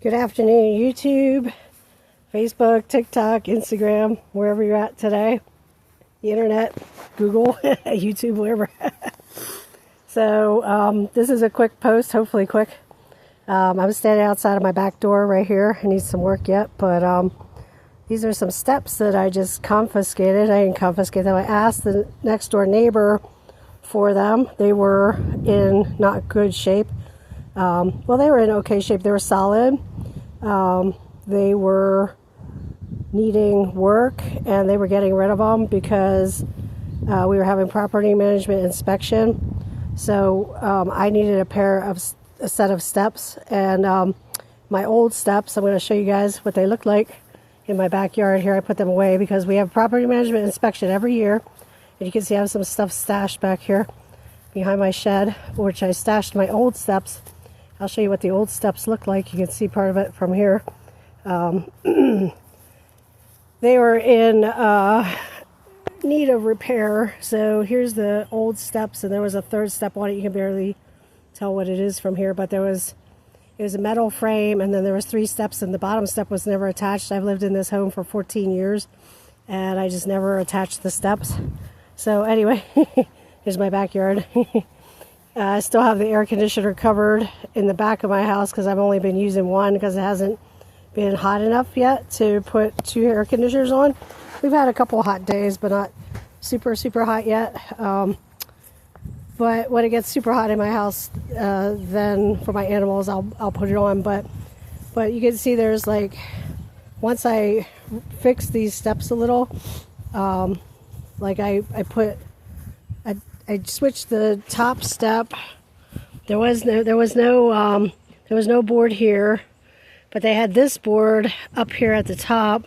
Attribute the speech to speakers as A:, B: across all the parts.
A: Good afternoon, YouTube, Facebook, TikTok, Instagram, wherever you're at today. The internet, Google, YouTube, wherever. So this is a quick post, hopefully quick. I'm standing outside of my back door right here. I need some work yet, but these are some steps that I just confiscated. I didn't confiscate them. I asked the next door neighbor for them. They were in not good shape. Well, they were in okay shape. They were solid. They were needing work, and they were getting rid of them because we were having property management inspection. So I needed a set of steps, and my old steps, I'm going to show you guys what they look like in my backyard here. I put them away because we have property management inspection every year, and you can see I have some stuff stashed back here behind my shed, which I stashed my old steps. I'll show you what the old steps look like. You can see part of it from here. They were in need of repair. So here's the old steps, and there was a third step on it. You can barely tell what it is from here, but it was a metal frame, and then there was 3 steps, and the bottom step was never attached. I've lived in this home for 14 years, and I just never attached the steps. So anyway, here's my backyard. I still have the air conditioner covered in the back of my house because I've only been using one because it hasn't been hot enough yet to put 2 air conditioners on. We've had a couple hot days, but not super hot yet. But when it gets super hot in my house, then for my animals, I'll put it on. But you can see there's like, once I fix these steps a little, like I switched the top step. There was no board here, but they had this board up here at the top,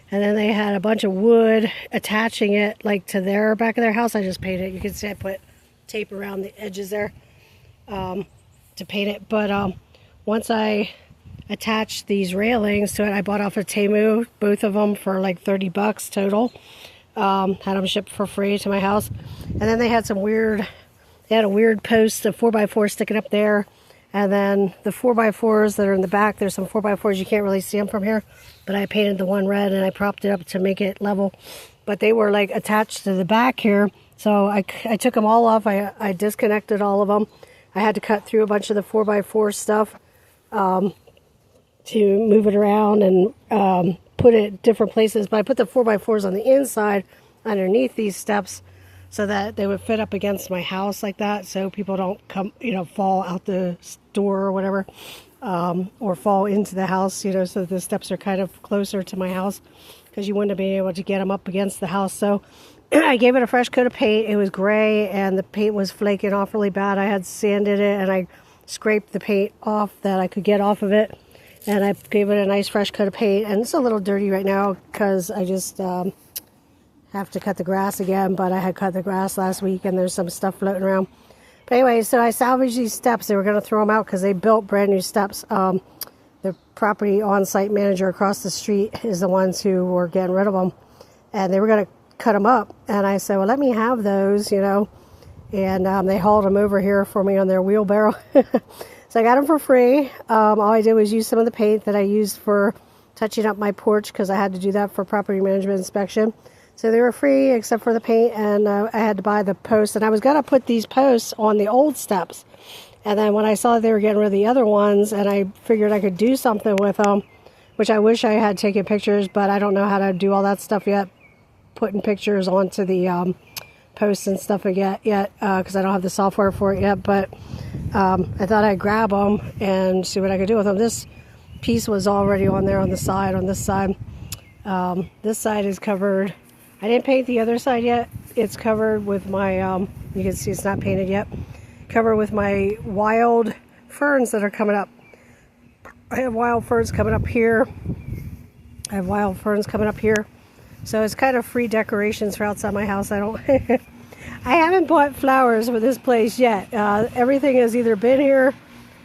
A: and then they had a bunch of wood attaching it like to their back of their house. I just painted it. You can see I put tape around the edges there to paint it. But once I attached these railings to it, I bought off of Temu, both of them for like $30 total. Had them shipped for free to my house. And then they had a weird post, a 4x4 sticking up there. And then the 4x4s that are in the back, there's some 4x4s, you can't really see them from here, but I painted the one red and I propped it up to make it level. But they were like attached to the back here. So I took them all off. I disconnected all of them. I had to cut through a bunch of the 4x4 stuff to move it around and put it different places. But I put the 4x4s on the inside underneath these steps so that they would fit up against my house like that, so people don't come, fall out the door or whatever, or fall into the house, so the steps are kind of closer to my house because you wouldn't have been able to get them up against the house. So I gave it a fresh coat of paint. It was gray and the paint was flaking off really bad. I had sanded it and I scraped the paint off that I could get off of it. And I gave it a nice fresh coat of paint. And it's a little dirty right now because I just have to cut the grass again. But I had cut the grass last week and there's some stuff floating around. But anyway, so I salvaged these steps. They were going to throw them out because they built brand new steps. The property on-site manager across the street is the ones who were getting rid of them. And they were going to cut them up. And I said, well, let me have those, And they hauled them over here for me on their wheelbarrow. So I got them for free. All I did was use some of the paint that I used for touching up my porch because I had to do that for property management inspection. So they were free except for the paint, and I had to buy the posts. And I was going to put these posts on the old steps. And then when I saw they were getting rid of the other ones, and I figured I could do something with them, which I wish I had taken pictures, but I don't know how to do all that stuff yet, putting pictures onto the posts and stuff yet because I don't have the software for it yet. But I thought I'd grab them and see what I could do with them. This piece was already on there on this side. This side is covered. I didn't paint the other side yet. It's covered with my, you can see it's not painted yet, covered with my wild ferns that are coming up. I have wild ferns coming up here. So it's kind of free decorations for outside my house. I haven't bought flowers for this place yet. Everything has either been here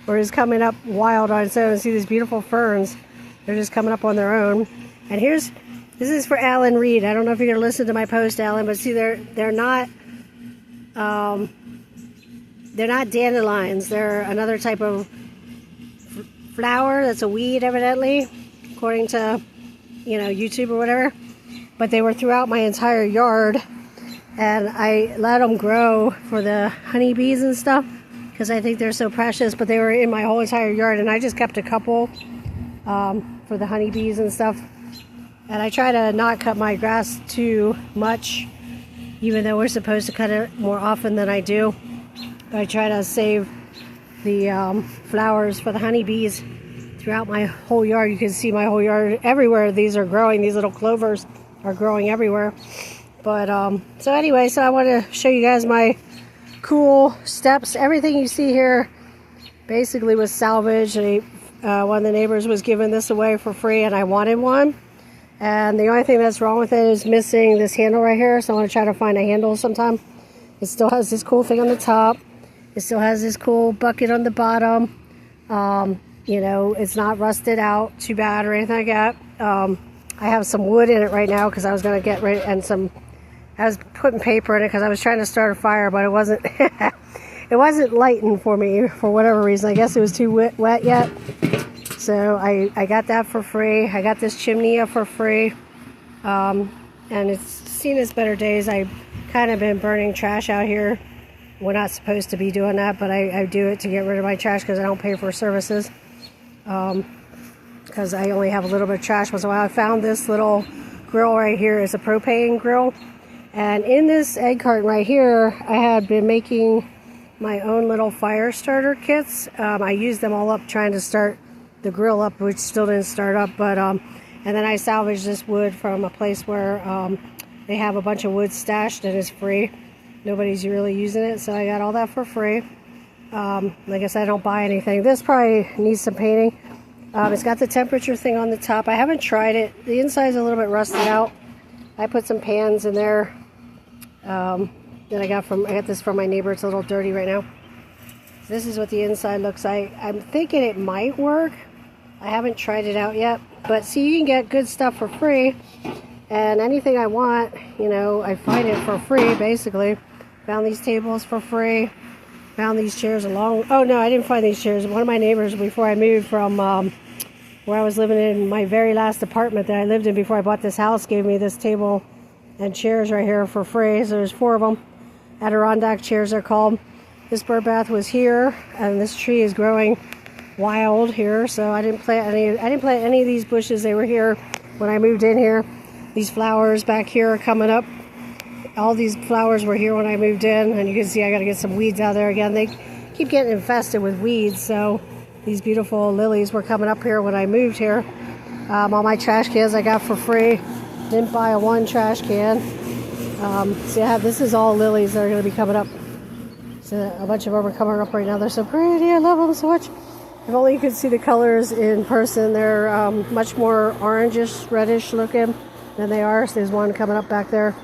A: or is coming up wild on its own. See these beautiful ferns. They're just coming up on their own. And this is for Alan Reed. I don't know if you're going to listen to my post, Alan, but see, they're not dandelions. They're another type of flower that's a weed, evidently, according to, you know, YouTube or whatever. But they were throughout my entire yard, and I let them grow for the honeybees and stuff because I think they're so precious. But they were in my whole entire yard, and I just kept a couple for the honeybees and stuff. And I try to not cut my grass too much, even though we're supposed to cut it more often than I do. But I try to save the flowers for the honeybees throughout my whole yard. You can see my whole yard everywhere. These are growing. These little clovers are growing everywhere. But so anyway, so I want to show you guys my cool steps. Everything you see here basically was salvaged. One of the neighbors was giving this away for free, and I wanted one. And the only thing that's wrong with it is missing this handle right here. So I want to try to find a handle sometime. It still has this cool thing on the top. It still has this cool bucket on the bottom. You know, it's not rusted out too bad or anything like that. I have some wood in it right now because I was going to get ready, and I was putting paper in it because I was trying to start a fire, but it wasn't it wasn't lighting for me for whatever reason. I guess it was too wet yet. So I got that for free. I got this chimney for free. And it's seen its better days. I've kind of been burning trash out here. We're not supposed to be doing that, but I do it to get rid of my trash because I don't pay for services. Because I only have a little bit of trash once in a while. I found this little grill right here. It's a propane grill. And in this egg carton right here, I had been making my own little fire starter kits. I used them all up trying to start the grill up, which still didn't start up. But and then I salvaged this wood from a place where they have a bunch of wood stashed and it's free. Nobody's really using it, so I got all that for free. Like I said, I don't buy anything. This probably needs some painting. It's got the temperature thing on the top. I haven't tried it. The inside's a little bit rusted out. I put some pans in there that I got this from my neighbor. It's a little dirty right now. So this is what the inside looks like. I'm thinking it might work. I haven't tried it out yet. But see, you can get good stuff for free. And anything I want, you know, I find it for free, basically. Found these tables for free. Found these chairs along... Oh, no, I didn't find these chairs. One of my neighbors, before I moved from where I was living in my very last apartment that I lived in before I bought this house, gave me this table and chairs right here for free. So there's 4 of them. Adirondack chairs they're called. This bird bath was here, and this tree is growing wild here. So I didn't plant any of these bushes. They were here when I moved in here. These flowers back here are coming up. All these flowers were here when I moved in, and you can see I got to get some weeds out there again. They keep getting infested with weeds, so these beautiful lilies were coming up here when I moved here. All my trash cans I got for free. Didn't buy one trash can. So yeah, this is all lilies that are going to be coming up. So a bunch of them are coming up right now. They're so pretty. I love them so much. If only you could see the colors in person. They're much more orangish, reddish looking than they are. So there's one coming up back there.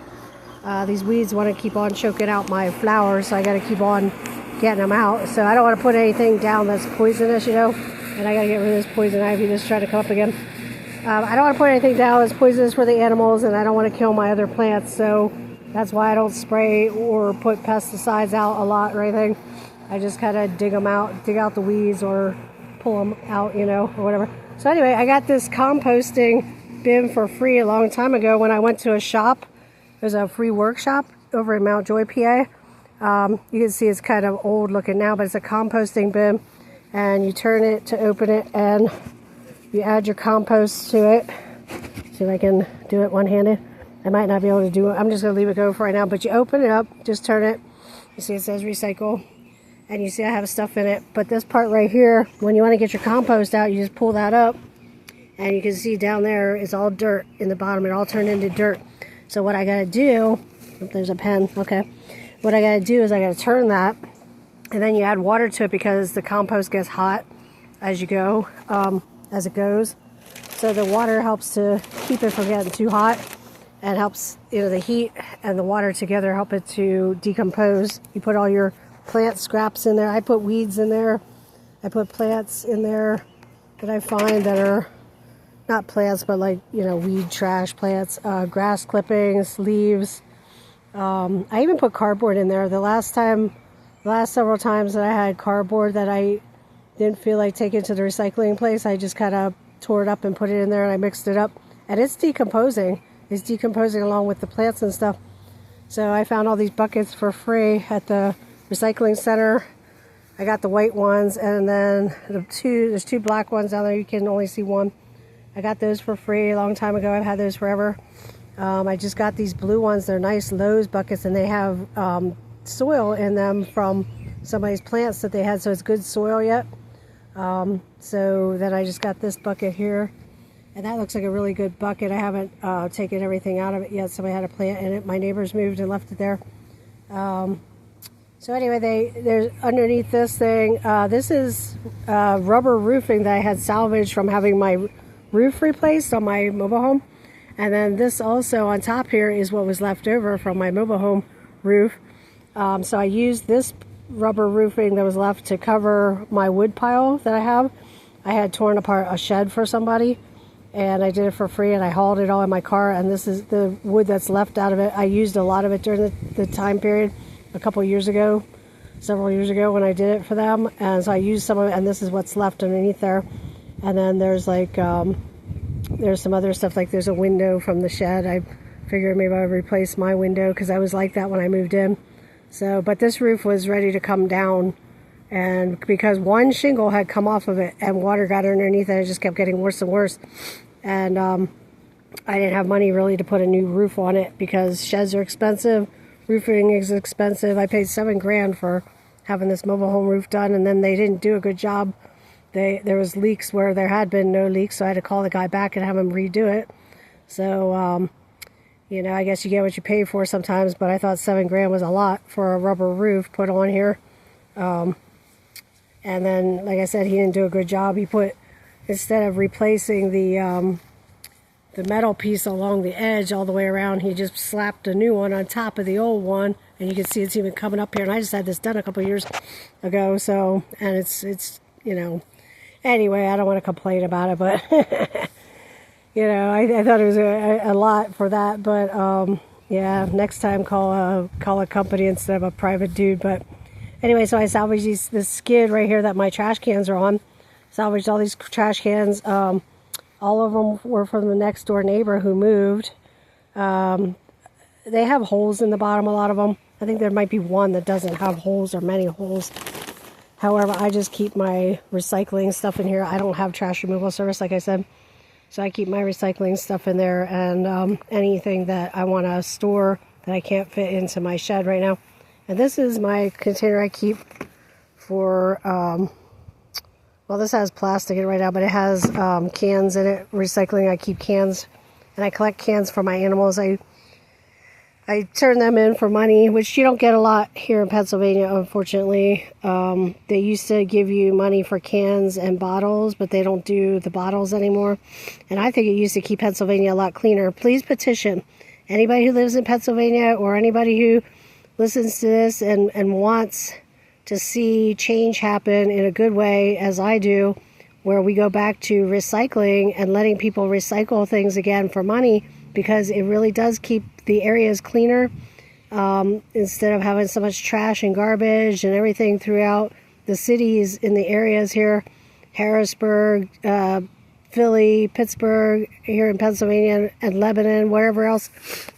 A: These weeds want to keep on choking out my flowers, so I got to keep on getting them out. So I don't want to put anything down that's poisonous, you know, and I got to get rid of this poison ivy that's trying to come up again. I don't want to put anything down that's poisonous for the animals, and I don't want to kill my other plants, so that's why I don't spray or put pesticides out a lot or anything. I just kind of dig out the weeds or pull them out, you know, or whatever. So anyway, I got this composting bin for free a long time ago when I went to a shop. There's a free workshop over in Mount Joy, PA. You can see it's kind of old looking now, but it's a composting bin. And you turn it to open it, and you add your compost to it. See if I can do it one-handed. I might not be able to do it. I'm just going to leave it go for right now. But you open it up, just turn it. You see it says recycle. And you see I have stuff in it. But this part right here, when you want to get your compost out, you just pull that up. And you can see down there is all dirt in the bottom. It all turned into dirt. So what I got to do, oh, there's a pen, okay. What I got to do is I got to turn that, and then you add water to it because the compost gets hot as you go, as it goes. So the water helps to keep it from getting too hot, and helps, you know, the heat and the water together help it to decompose. You put all your plant scraps in there. I put weeds in there. I put plants in there that I find that are not plants, but like, you know, weed trash plants, grass clippings, leaves. I even put cardboard in there. The last several times that I had cardboard that I didn't feel like taking it to the recycling place. I just kind of tore it up and put it in there, and I mixed it up. And it's decomposing. It's decomposing along with the plants and stuff. So I found all these buckets for free at the recycling center. I got the white ones, and then there's two black ones down there. You can only see one. I got those for free a long time ago. I've had those forever. I just got these blue ones. They're nice Lowe's buckets, and they have soil in them from somebody's plants that they had, so it's good soil yet. So then I just got this bucket here, and that looks like a really good bucket. I haven't taken everything out of it yet. Somebody had a plant in it. My neighbors moved and left it there. So anyway, there's underneath this thing. This is rubber roofing that I had salvaged from having my roof replaced on my mobile home. And then this also on top here is what was left over from my mobile home roof. So I used this rubber roofing that was left to cover my wood pile that I have. I had torn apart a shed for somebody, and I did it for free, and I hauled it all in my car, and this is the wood that's left out of it. I used a lot of it during the time period a couple years ago, several years ago when I did it for them, and so I used some of it, and this is what's left underneath there. And then there's like there's some other stuff, like there's a window from the shed. I figured maybe I would replace my window because I was like that when I moved in. So, but this roof was ready to come down, and because one shingle had come off of it and water got underneath it, it just kept getting worse and worse. And I didn't have money really to put a new roof on it because sheds are expensive, roofing is expensive. I paid $7,000 for having this mobile home roof done, and then they didn't do a good job. There was leaks where there had been no leaks, so I had to call the guy back and have him redo it. So, you know, I guess you get what you pay for sometimes, but I thought $7,000 was a lot for a rubber roof put on here. And then, like I said, he didn't do a good job. He put, instead of replacing the metal piece along the edge all the way around, he just slapped a new one on top of the old one, and you can see it's even coming up here. And I just had this done a couple of years ago, so, and it's you know, anyway, I don't want to complain about it, but you know, I thought it was a lot for that, but yeah, next time call a company instead of a private dude. But anyway, so I salvaged this skid right here that my trash cans are on. Salvaged all these trash cans. All of them were from the next door neighbor who moved. They have holes in the bottom, a lot of them. I think there might be one that doesn't have holes or many holes. However, I just keep my recycling stuff in here. I don't have trash removal service, like I said. So I keep my recycling stuff in there, and anything that I want to store that I can't fit into my shed right now. And this is my container I keep for, well, this has plastic in it right now, but it has cans in it, recycling. I keep cans, and I collect cans for my animals. I turn them in for money, which you don't get a lot here in Pennsylvania, unfortunately. They used to give you money for cans and bottles, but they don't do the bottles anymore. And I think it used to keep Pennsylvania a lot cleaner. Please petition anybody who lives in Pennsylvania or anybody who listens to this and wants to see change happen in a good way, as I do, where we go back to recycling and letting people recycle things again for money, because it really does keep the areas cleaner, instead of having so much trash and garbage and everything throughout the cities in the areas here, Harrisburg, Philly, Pittsburgh, here in Pennsylvania, and Lebanon, wherever else,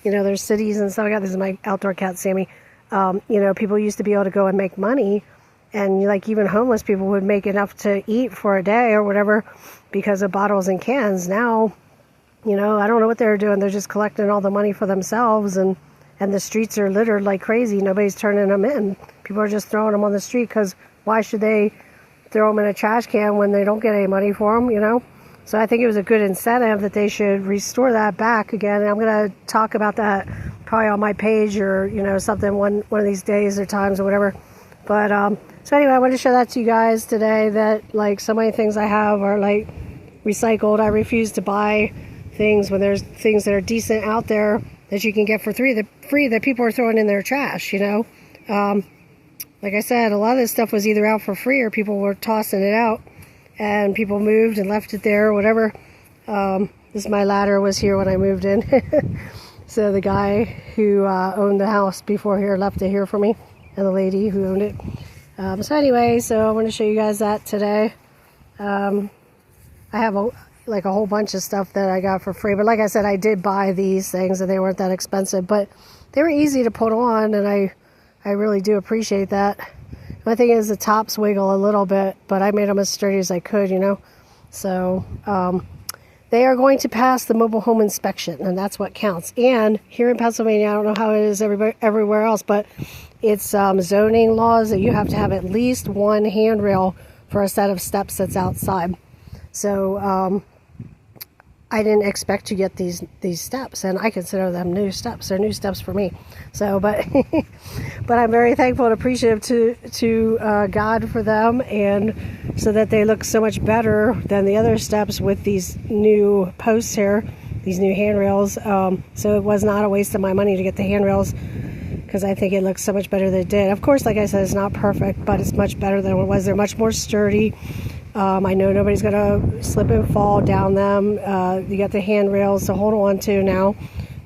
A: you know, there's cities and stuff. This is my outdoor cat, Sammy. You know, people used to be able to go and make money, and like even homeless people would make enough to eat for a day or whatever because of bottles and cans. Now, you know, I don't know what they're doing. They're just collecting all the money for themselves, and the streets are littered like crazy. Nobody's turning them in. People are just throwing them on the street, because why should they throw them in a trash can when they don't get any money for them, you know? So I think it was a good incentive that they should restore that back again. And I'm going to talk about that probably on my page, or, you know, something one of these days or times or whatever. But so anyway, I wanted to show that to you guys today, that like so many things I have are like recycled. I refuse to buy things when there's things that are decent out there that you can get for free that people are throwing in their trash, you know. Like I said, a lot of this stuff was either out for free or people were tossing it out, and people moved and left it there or whatever. This my ladder was here when I moved in. So the guy who owned the house before here left it here for me, and the lady who owned it. So anyway, so I want to show you guys that today. I have a whole bunch of stuff that I got for free, but like I said, I did buy these things and they weren't that expensive, but they were easy to put on, and I really do appreciate that. My thing is the tops wiggle a little bit, but I made them as sturdy as I could, you know. So they are going to pass the mobile home inspection, and that's what counts. And here in Pennsylvania, I don't know how it is everywhere else, but it's zoning laws that you have to have at least one handrail for a set of steps that's outside. So I didn't expect to get these steps, and I consider them new steps. They're new steps for me. So, but but I'm very thankful and appreciative to God for them, and so that they look so much better than the other steps with these new posts here, these new handrails. So it was not a waste of my money to get the handrails, because I think it looks so much better than it did. Of course, like I said, it's not perfect, but it's much better than it was. They're much more sturdy. I know nobody's going to slip and fall down them. You got the handrails to hold on to now,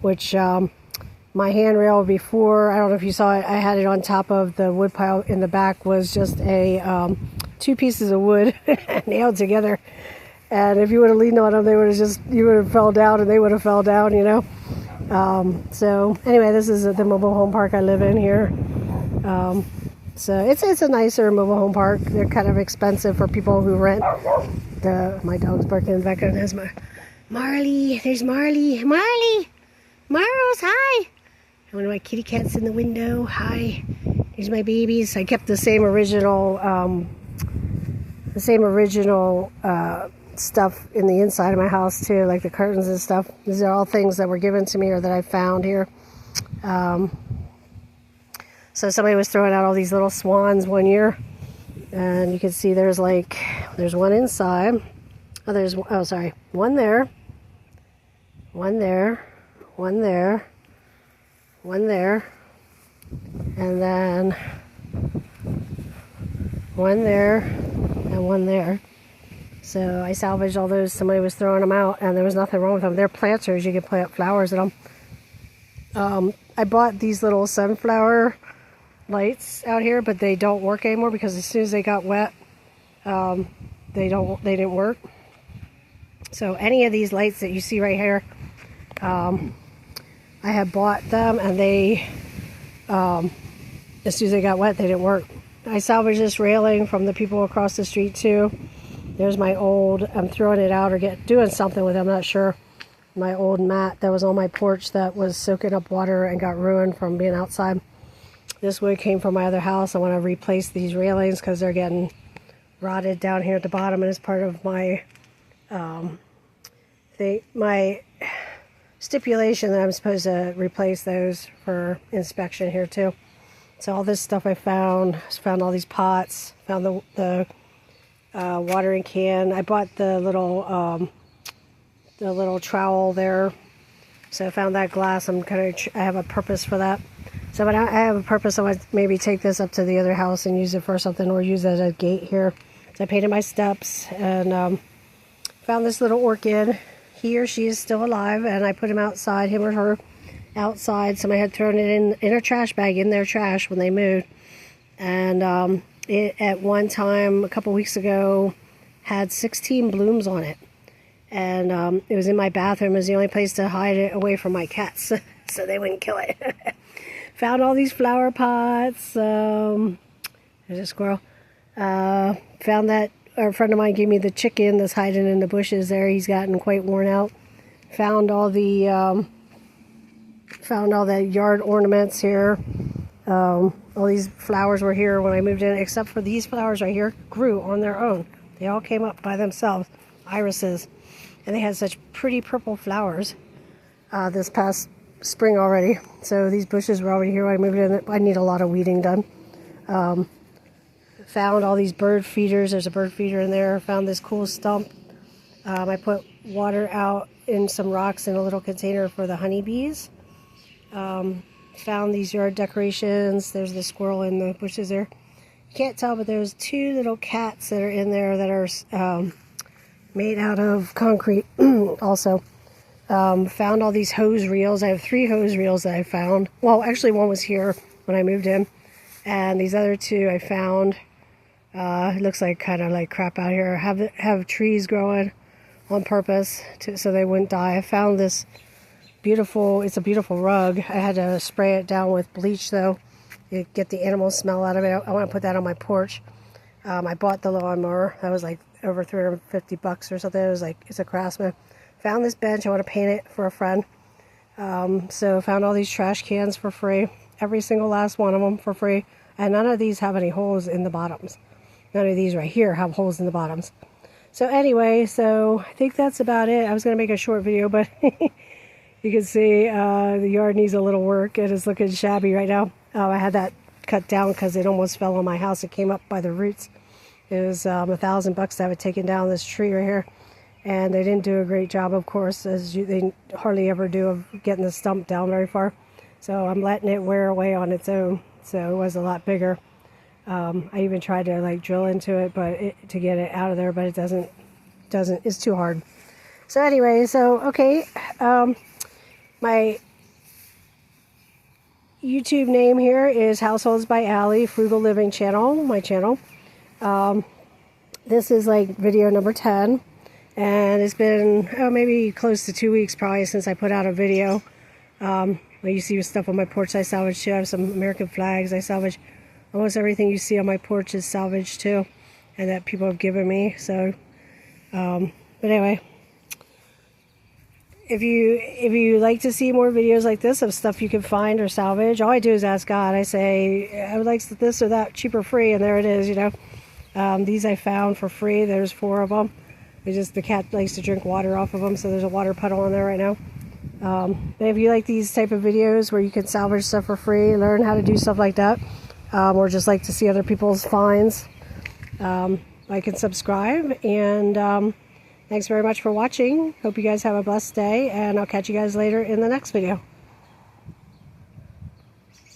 A: which my handrail before, I don't know if you saw it, I had it on top of the wood pile in the back, was just a 2 pieces of wood nailed together. And if you would have leaned on them, they would have you would have fell down, and they would have fell down, you know. So anyway, this is the mobile home park I live in here. So it's a nicer mobile home park. They're kind of expensive for people who rent. My dog's barking in the background. There's Marley. There's Marley. Marley! Marlos, hi! One of my kitty cats in the window. Hi. There's my babies. I kept the same original stuff in the inside of my house too, like the curtains and stuff. These are all things that were given to me or that I found here. So somebody was throwing out all these little swans one year, and you can see there's one inside. One there, one there, one there, one there, and then one there, and one there. So I salvaged all those. Somebody was throwing them out, and there was nothing wrong with them. They're planters. You can plant flowers in them. I bought these little sunflower lights out here, but they don't work anymore because as soon as they got wet, they didn't work. So any of these lights that you see right here, I have bought them, and they as soon as they got wet, they didn't work. I salvaged this railing from the people across the street too. There's my old, I'm throwing it out or doing something with it, I'm not sure. My old mat that was on my porch that was soaking up water and got ruined from being outside. This wood came from my other house. I want to replace these railings because they're getting rotted down here at the bottom, and it's part of my my stipulation that I'm supposed to replace those for inspection here too. So all this stuff I found all these pots, found the watering can. I bought the little trowel there. So I found that glass. I have a purpose for that. So but I have a purpose. I would maybe take this up to the other house and use it for something, or use it as a gate here. So I painted my steps, and found this little orchid. He or she is still alive, and I put him outside, him or her, outside. Somebody had thrown it in a trash bag in their trash when they moved. And it at one time, a couple weeks ago, had 16 blooms on it. And it was in my bathroom. It was the only place to hide it away from my cats, so they wouldn't kill it. Found all these flower pots. There's a squirrel. Found that a friend of mine gave me the chicken that's hiding in the bushes there. He's gotten quite worn out. Found all the yard ornaments here. All these flowers were here when I moved in, except for these flowers right here grew on their own. They all came up by themselves, irises, and they had such pretty purple flowers this past spring already. So these bushes were already here when I moved in. I need a lot of weeding done. Found all these bird feeders. There's a bird feeder in there. Found this cool stump. I put water out in some rocks in a little container for the honeybees. Found these yard decorations. There's the squirrel in the bushes there. You can't tell, but there's 2 little cats that are in there that are made out of concrete also. Found all these hose reels. I have 3 hose reels that I found. Well, actually one was here when I moved in. And these other 2 I found It looks like kind of like crap out here. Have trees growing on purpose so they wouldn't die. I found this beautiful, it's a beautiful rug. I had to spray it down with bleach though. You get the animal smell out of it. I want to put that on my porch. I bought the lawnmower. That was like over 350 bucks or something. It was like, it's a Craftsman. Found this bench. I want to paint it for a friend. So found all these trash cans for free. Every single last one of them for free. And none of these have any holes in the bottoms. None of these right here have holes in the bottoms. So anyway, so I think that's about it. I was going to make a short video, but you can see the yard needs a little work. It is looking shabby right now. I had that cut down because it almost fell on my house. It came up by the roots. It was $1,000 to have it taken down, this tree right here. And they didn't do a great job, of course, as they hardly ever do, of getting the stump down very far. So I'm letting it wear away on its own. So it was a lot bigger. I even tried to like drill into it, to get it out of there, but it doesn't, it's too hard. So anyway, so okay, my YouTube name here is Households by Allie Frugal Living channel, my channel. This is like video number 10, and it's been maybe close to 2 weeks probably since I put out a video. You see stuff on my porch I salvaged too. I have some American flags I salvaged. Almost everything you see on my porch is salvaged too, and that people have given me. So, but anyway, if you like to see more videos like this of stuff you can find or salvage, all I do is ask God. I say, I would like this or that cheap or free, and there it is, you know. These I found for free. There's 4 of them. The cat likes to drink water off of them, so there's a water puddle on there right now. But if you like these type of videos where you can salvage stuff for free, learn how to do stuff like that, or just like to see other people's finds, like and subscribe. And thanks very much for watching. Hope you guys have a blessed day, and I'll catch you guys later in the next video.